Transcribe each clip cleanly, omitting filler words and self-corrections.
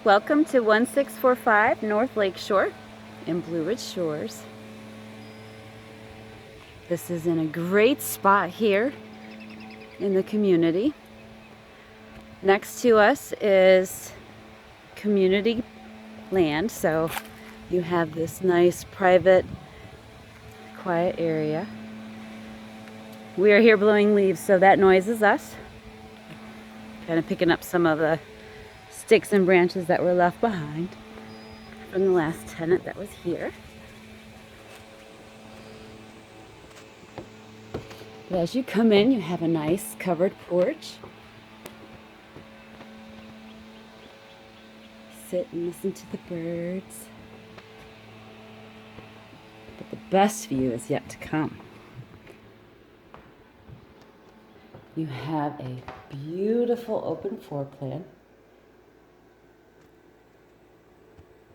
Welcome to 1645 North Lakeshore in Blue Ridge Shores. This is in a great spot here in the community. Next to us is community land, so you have this nice private quiet area. We are here blowing leaves, so that noise is us. Kind of picking up some of the sticks and branches that were left behind from the last tenant that was here. But as you come in, you have a nice covered porch. Sit and listen to the birds. But the best view is yet to come. You have a beautiful open floor plan.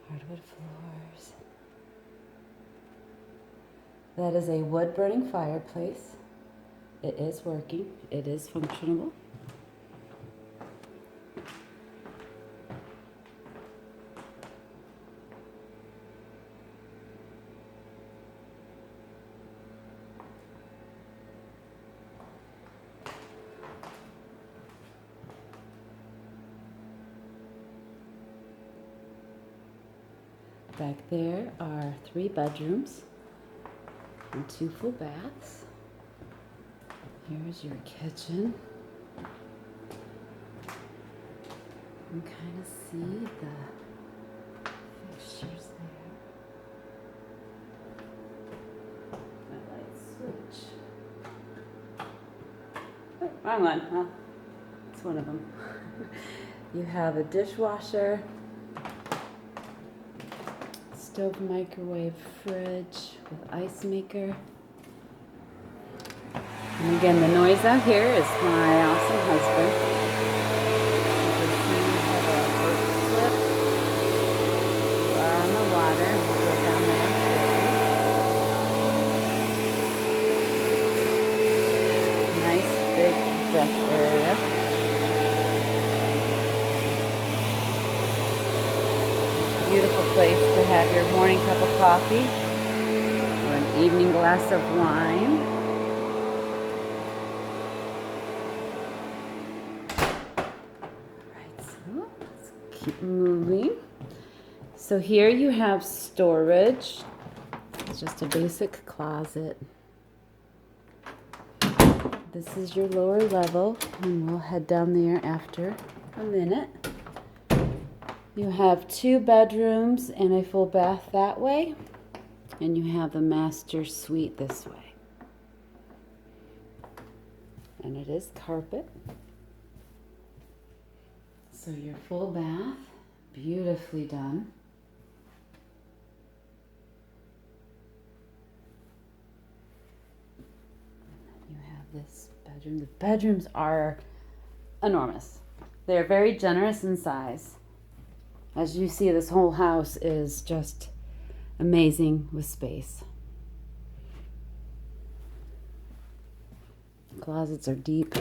Hardwood floors. That is a wood burning fireplace. It is working. It is functional. Back there are 3 bedrooms and 2 full baths. Here's your kitchen. You can kind of see the fixtures there. My light switch. Oh, wrong one. Well, it's one of them. You have a dishwasher, stove, microwave, fridge with ice maker. And again, the noise out here is my awesome husband. You can see we have a boat slip. We are on the water. We'll go down there shortly. Nice big deck area. Beautiful place to have your morning cup of coffee or an evening glass of wine. Keep moving. So here you have storage. It's just a basic closet. This is your lower level, and we'll head down there after a minute. You have 2 bedrooms and a full bath that way, and you have the master suite this way. And it is carpet. So your full bath, beautifully done. You have this bedroom. The bedrooms are enormous. They're very generous in size. As you see, this whole house is just amazing with space. Closets are deep.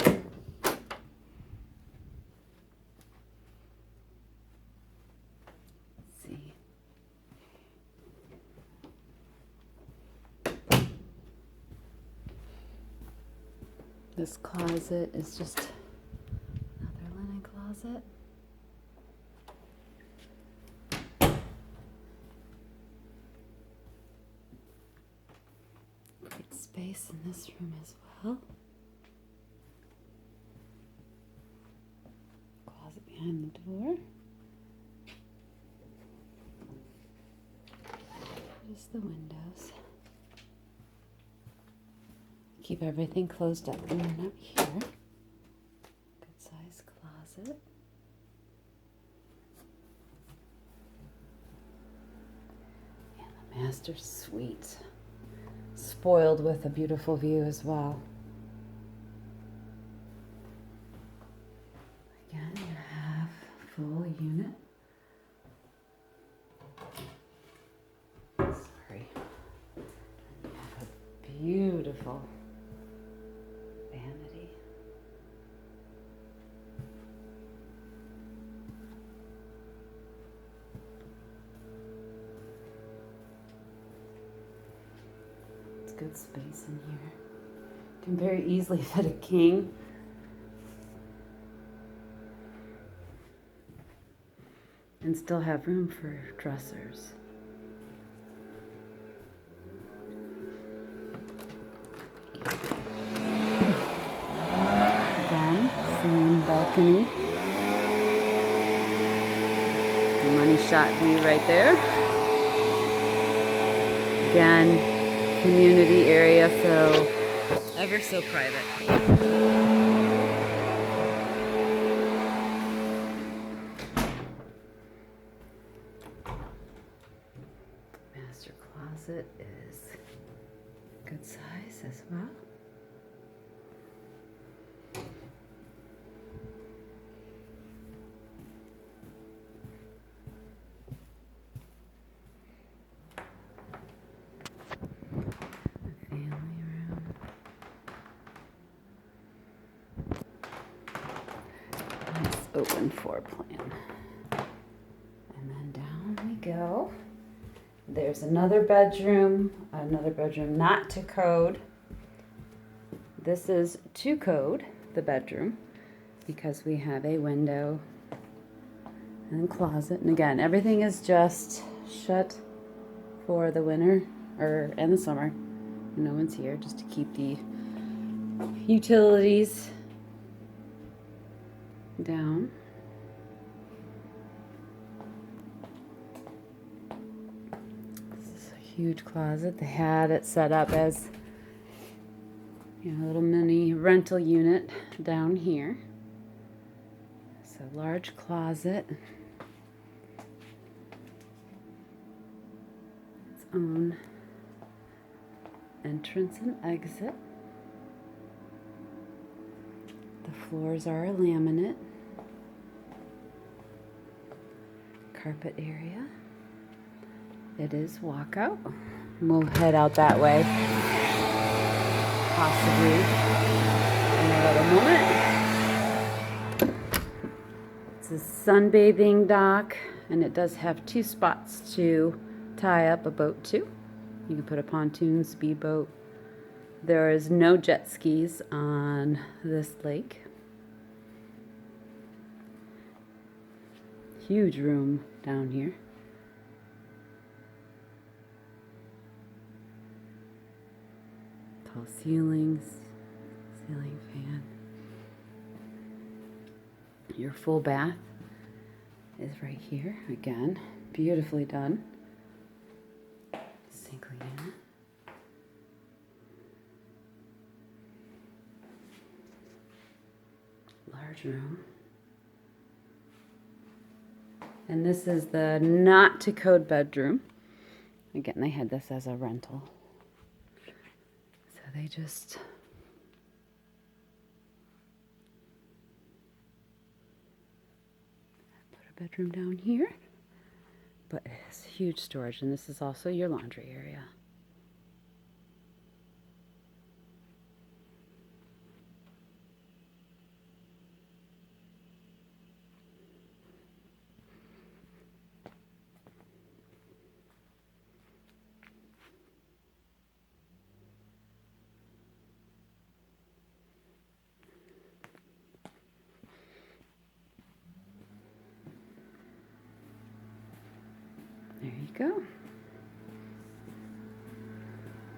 This closet is just another linen closet. Great space in this room as well. Closet behind the door. Just the windows. Keep everything closed up and then up here. Good size closet. And the master suite. Spoiled with a beautiful view as well. Again, you have a full unit. Sorry. And you have a beautiful vanity. good space in here. Can very easily fit a king. And still have room for dressers. Again, same balcony. Money shot view right there. Again, community area, so ever so private. Master closet is good size as well. Open floor plan. And then down we go. There's another bedroom not to code. This is to code, the bedroom, because we have a window and closet. And again, everything is just shut for the winter and the summer. No one's here, just to keep the utilities down. This is a huge closet. They had it set up as, you know, a little mini rental unit down here. So large closet. Its own entrance and exit. The floors are laminate. Carpet area. It is walkout. We'll head out that way, possibly in a little moment. It's a sunbathing dock, and it does have 2 spots to tie up a boat to. You can put a pontoon, speedboat. There is no jet skis on this lake. Huge room down here. Tall ceilings, ceiling fan. Your full bath is right here. Again, beautifully done. Sink unit. Large room. And this is the not to code bedroom. Again, they had this as a rental. So they just put a bedroom down here. But it's huge storage, and this is also your laundry area. There you go.